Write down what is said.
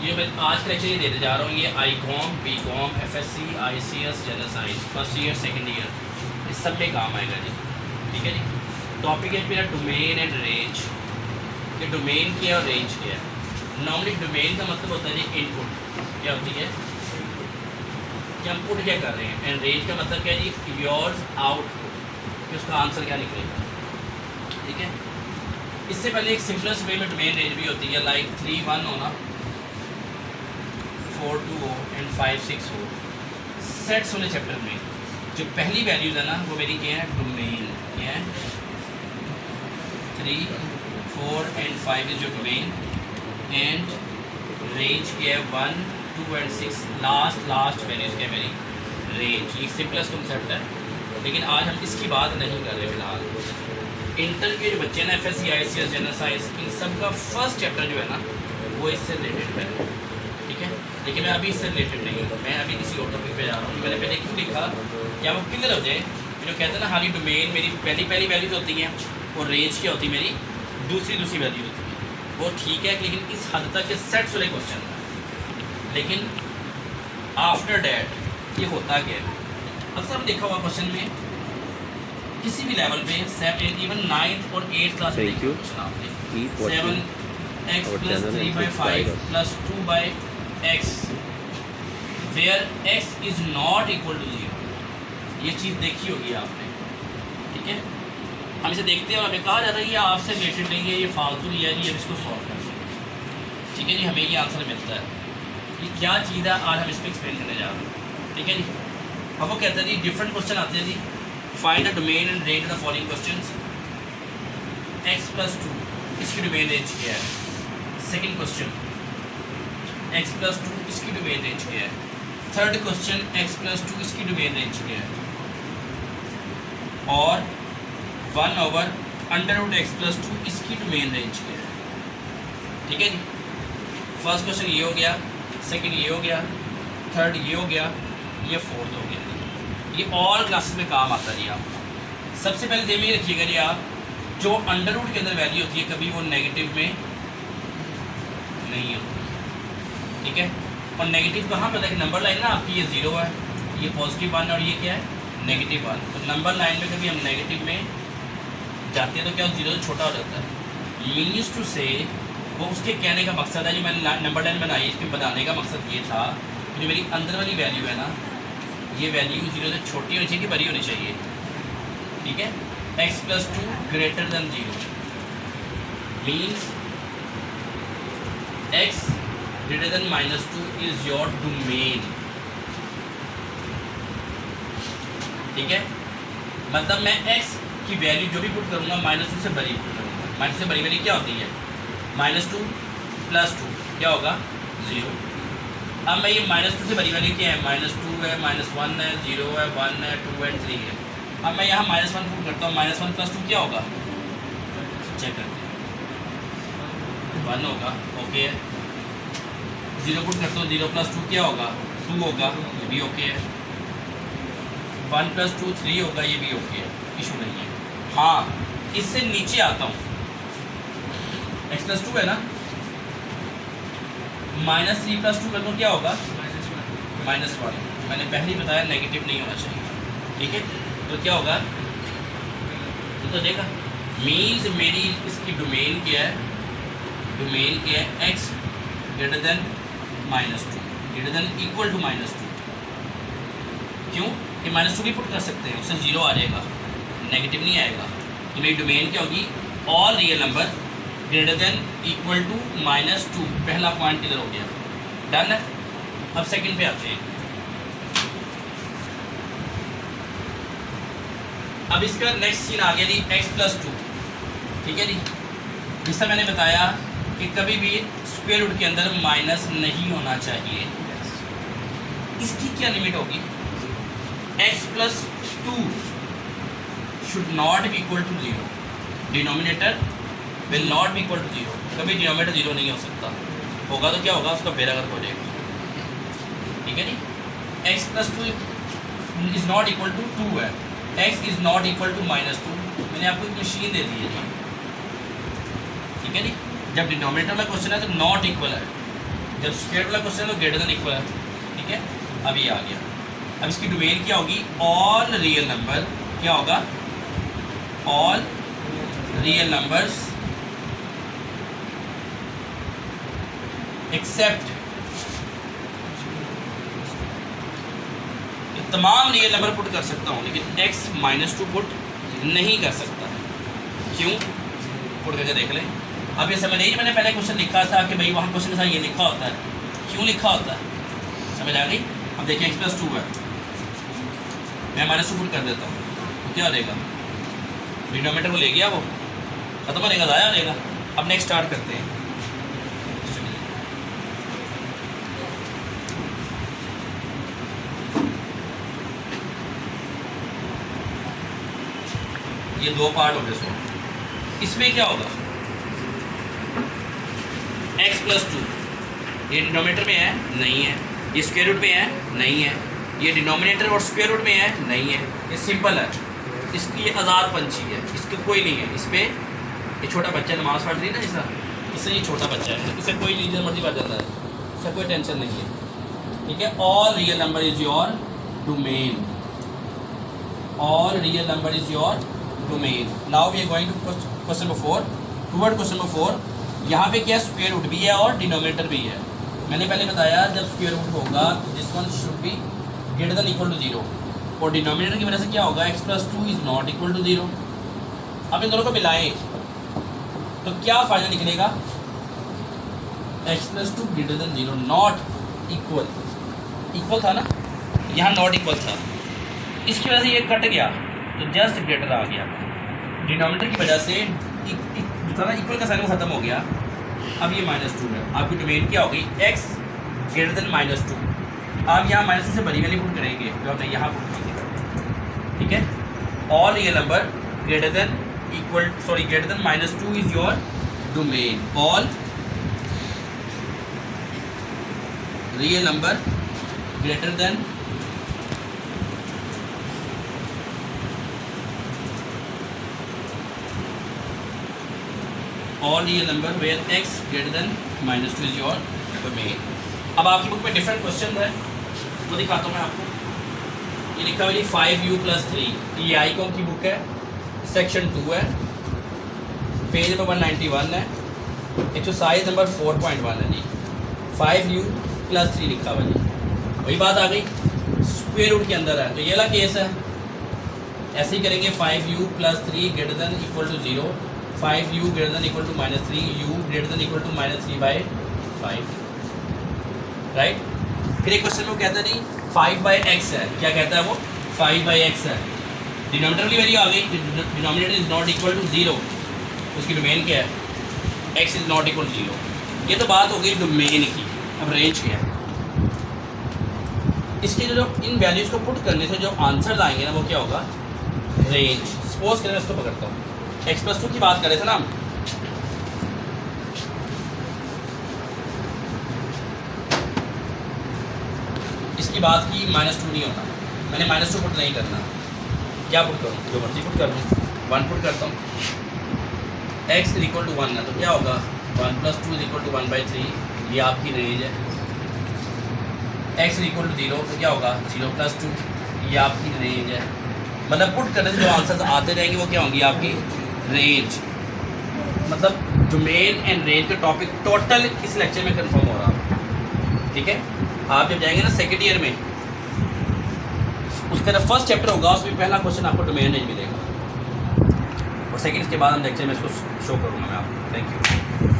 ये मैं आज का लेक्चर ये देने जा रहा हूँ। ये I com, B com, FSC, ICS, general science, first year, second year, इस सब में काम आएगा जी। ठीक है जी। टॉपिक है मेरा डोमेन एंड रेंज। कि डोमेन क्या है और रेंज क्या है। नॉर्मली डोमेन का मतलब होता है जी इनपुट, क्या होती है कि हम पुट क्या कर रहे हैं, एंड रेंज का मतलब क्या है जी योर्स आउटपुट, कि उसका आंसर क्या निकलेगा। ठीक है। इससे पहले एक सिंपलेस्ट वे में डोमेन रेंज भी होती है, लाइक 3 1 होना, 4 2 हो एंड 5 6 हो। सेट्स वाले चैप्टर में जो पहली वैल्यूज है ना वो मेरी क्या है, डोमेन। क्या है 3 4 एंड 5 इज जो डोमेन, एंड रेंज क्या है 1 2 एंड 6, लास्ट वैल्यूज क्या है मेरी रेंज। ये सिंपलेस्ट कॉन्सेप्ट है, लेकिन आज हम इसकी बात नहीं कर रहे फिलहाल। इंटर के जो बच्चे हैं ना, FSC, ICS, जनरल साइंस, इन सब का फर्स्ट चैप्टर जो है ना वो इससे रिलेटेड है। ठीक है। लेकिन मैं अभी इससे रिलेटेड नहीं हूँ, मैं अभी किसी और टॉपिक पे जा रहा हूँ। मैंने पहले क्यों लिखा, क्या वो क्लियर हो जाए। जो कहते हैं ना हाली डोमेन मेरी पहली वैल्यूज होती हैं और रेंज क्या होती है मेरी दूसरी वैल्यू होती है, वो ठीक है। लेकिन इस हद तक के सेट्स वाले क्वेश्चन है, लेकिन आफ्टर डैट ये होता क्या है। अक्सर हम देखा हुआ क्वेश्चन में किसी भी लेवल पे 7 इवन 9th और 8th क्लास में क्वेश्चन आपने 7x + 3/5 + 2/x where x is not equal to 0, ये चीज़ देखी होगी आपने। ठीक है। हम इसे देखते हैं और हमें कहा जाता है ये आपसे रिलेटेड नहीं है, ये फालतू नहीं है जी, अब इसको सॉल्व कर सकते। ठीक है जी। हमें ये आंसर मिलता है। ये क्या चीज़ है आज हम इस पर एक्सप्लेन करने जा रहे हैं। ठीक है जी। अब वो कहते हैं जी डिफरेंट क्वेश्चन आते हैं जी। Find the domain and range the following questions. x + 2 इसकी डोमेन रेंज क्या है। सेकंड क्वेश्चन x + 2 इसकी डोमेन रेंज क्या है। थर्ड क्वेश्चन x + 2 इसकी डोमेन रेंज क्या है। और 1/√x + 2 इसकी डोमेन रेंज क्या है। ठीक है जी। फर्स्ट क्वेश्चन ये हो गया, सेकंड ये हो गया, थर्ड ये हो गया, ये फोर्थ हो गया। ये ऑल क्लासेस में काम आता है जी आपको। सबसे पहले ध्यान में रखिएगा जी, आप जो अंडर रूट के अंदर वैल्यू होती है कभी वो नेगेटिव में नहीं होती। ठीक है। और नेगेटिव कहाँ पर देखिए, नंबर लाइन ना आपकी ये 0 है, ये +1 और ये क्या है -1। तो नंबर लाइन में कभी हम नेगेटिव में जाते हैं तो क्या 0 से छोटा हो जाता है। मीन्स टू से वो उसके कहने का मकसद है, जो मैंने नंबर लाइन बनाई इसके बताने का मकसद ये था कि जो मेरी अंदर वाली वैल्यू है ना, ये वैल्यू 0 से छोटी होनी चाहिए कि बड़ी होनी चाहिए। ठीक है। x + 2 > 0 means x > -2 is your domain. ठीक है। मतलब मैं x की वैल्यू जो भी पुट करूँगा -2 से बड़ी पुट करूँगा। -2 से बड़ी वैल्यू क्या होती है, -2 + 2 क्या होगा 0। अब मैं ये -2 से बड़ी वैल्यू क्या है, -2 है, -1 है, 0 है, 1 है, 2 है, 3 है। अब मैं यहाँ -1 पुट करता हूँ, -1 + 2 क्या होगा, चेक करते हैं, 1 होगा। ओके है। 0 पुट करता हूँ, 0 + 2 क्या होगा 2 होगा, ये भी ओके है। 1 + 2 3 होगा, ये भी ओके है, इशू नहीं है। हाँ, इससे नीचे आता हूँ, x + 2 है ना, -3 + 2 कर दो क्या होगा -1। मैंने पहले ही बताया नेगेटिव नहीं होना चाहिए। ठीक है। तो क्या होगा, तो देखा मीन्स मेरी इसकी डोमेन क्या है, डोमेन क्या है x > -2 > -2। क्यों कि -2 भी पुट कर सकते हैं, उससे 0 आ जाएगा, नेगेटिव नहीं आएगा। तो मेरी डोमेन क्या होगी, ऑल रियल नंबर > -2। पहला पॉइंट किधर हो गया, डन है। अब सेकंड पे आते हैं। अब इसका नेक्स्ट सीन आ गया जी x + 2। ठीक है जी। जिससे मैंने बताया कि कभी भी स्क्वायर रूट के अंदर माइनस नहीं होना चाहिए। इसकी क्या लिमिट होगी, x + 2 should not be equal to 0, denominator will not be equal to 0। कभी डिनोमिनेटर 0 नहीं हो सकता, होगा तो क्या होगा, उसका बेरगत हो जाएगा। ठीक है जी। x + 2 is not equal to 2 है, x is not equal to -2। मैंने आपको एक मशीन दे दी है जी। ठीक है जी। जब डिनोमिनेटर में क्वेश्चन है तो नॉट इक्वल है, जब स्क्वायर वाला क्वेश्चन है तो ग्रेटर देन इक्वल है, ठीक है। अब ये आ गया। अब इसकी डोमेन क्या होगी, ऑल रियल नंबर, क्या होगा, ऑल रियल नंबर्स एक्सेप्ट, तमाम रियल नंबर पुट कर सकता हूँ लेकिन x-2 पुट नहीं कर सकता। क्यों, पुट करके देख लें। अब ये समझ नहीं, मैंने पहले क्वेश्चन लिखा था कि भाई वहाँ क्वेश्चन के साथ ये लिखा होता है, क्यों लिखा होता है, समझ आ गई। अब देखिए x+2 है, मैं -2 पुट कर देता हूँ तो क्या हो जाएगा, डिनोमिनेटर को ले गया, वो खत्म हो जाएगा, ज़ाया हो जाएगा। अब नेक्स्ट स्टार्ट करते हैं। ये दो पार्ट हो गए। सो इसमें क्या होगा, x+2 ये डिनोमिनेटर में है, नहीं है, ये स्क्वायर रूट में है, नहीं है, ये डिनोमिनेटर और स्क्वायर रूट में है, नहीं है, ये सिंपल है, इसकी ये आज़ाद पंछी है, इसका कोई नहीं है। इस पर ये छोटा बच्चा नमाज़ पढ़ रही है ना, ऐसा इससे ये छोटा बच्चा है, इसे कोई रीजन मर्जी पढ़ जाता है, इसका कोई टेंशन नहीं है, ठीक है। All real number is your domain, all real number is your domain. Now we are going to question number 4। Toward question number 4 यहाँ पे क्या स्क्वायर रूट भी है और डिनोमिनेटर भी है। मैंने पहले बताया जब स्क्वायर रूट होगा this one should be greater than equal to 0 और डिनोमिनेटर की वजह से क्या होगा, x+2 is not equal to 0। अब इन दोनों को मिलाएं तो क्या फ़ायदा निकलेगा, x+2 greater than 0, not equal, equal था ना, यहाँ नॉट इक्वल था, इसकी वजह से ये कट गया तो जस्ट ग्रेटर आ गया। डिनोमिनेटर की वजह से था ना इक्वल का साइन वो ख़त्म हो गया। अब ये -2 है, आपकी डोमेन क्या होगी, x ग्रेटर देन -2। आप यहाँ -2 से बड़ी वाली पुट करेंगे जो आपने यहाँ पुट की थी, ठीक है। All real number greater than equal, sorry greater than -2 is your domain. All real number greater than all real number where x greater than -2 is your domain. अब आपकी बुक में डिफरेंट क्वेश्चन है, वो दिखाता हूँ मैं आपको। ये लिखा हुआ है 5u+3, ये आईकॉम की बुक है, सेक्शन 2 है, पेज नंबर 191 है, एक्सरसाइज नंबर 4.1 है जी। 5u+3 लिखा हुआ है जी, वही बात आ गई, स्क्वायर रूट के अंदर है तो ये वाला केस है। ऐसे ही करेंगे 5u+3 greater than equal to 0, 5u greater than equal to -3, u greater than equal to -3/5, right. फिर एक क्वेश्चन में कहता है नहीं 5/x है, क्या कहता है वो, 5/x है, डिनोमिनेटर की वैल्यू आ गई, denominator is not equal to 0, उसकी डोमेन क्या है, x is not equal to 0। ये तो बात हो गई डोमेन की। अब रेंज क्या है, इसके जो इन वैल्यूज़ को पुट करने से जो आंसर आएंगे ना वो क्या होगा, रेंज। सपोज करें मैं इसको पकड़ता हूँ, x+2 की बात करें थे ना हम, इसकी बात की -2 नहीं होना, मैंने -2 पुट नहीं करना, क्या पुट करूँ, जो मर्जी पुट कर लूँ, 1 पुट करता हूँ, x इज इक्वल टू 1 है तो क्या होगा, 1+2 इज इक्वल टू 1/3, ये आपकी रेंज है। x इज इक्वल टू 0 तो क्या होगा, 0+2, ये आपकी रेंज है। मतलब पुट करने से जो आंसर्स आते रहेंगे वो क्या होंगी, आपकी रेंज। मतलब डोमेन एंड रेंज का टॉपिक टोटल इस लेक्चर में कंफर्म हो रहा, ठीक है। आप जब जाएंगे ना सेकेंड ईयर में, उसका जब फर्स्ट चैप्टर होगा उसमें पहला क्वेश्चन आपको डोमेन रेंज मिलेगा और सेकेंड, इसके बाद हम लेक्चर में इसको शो करूँगा मैं आपको। Thank you.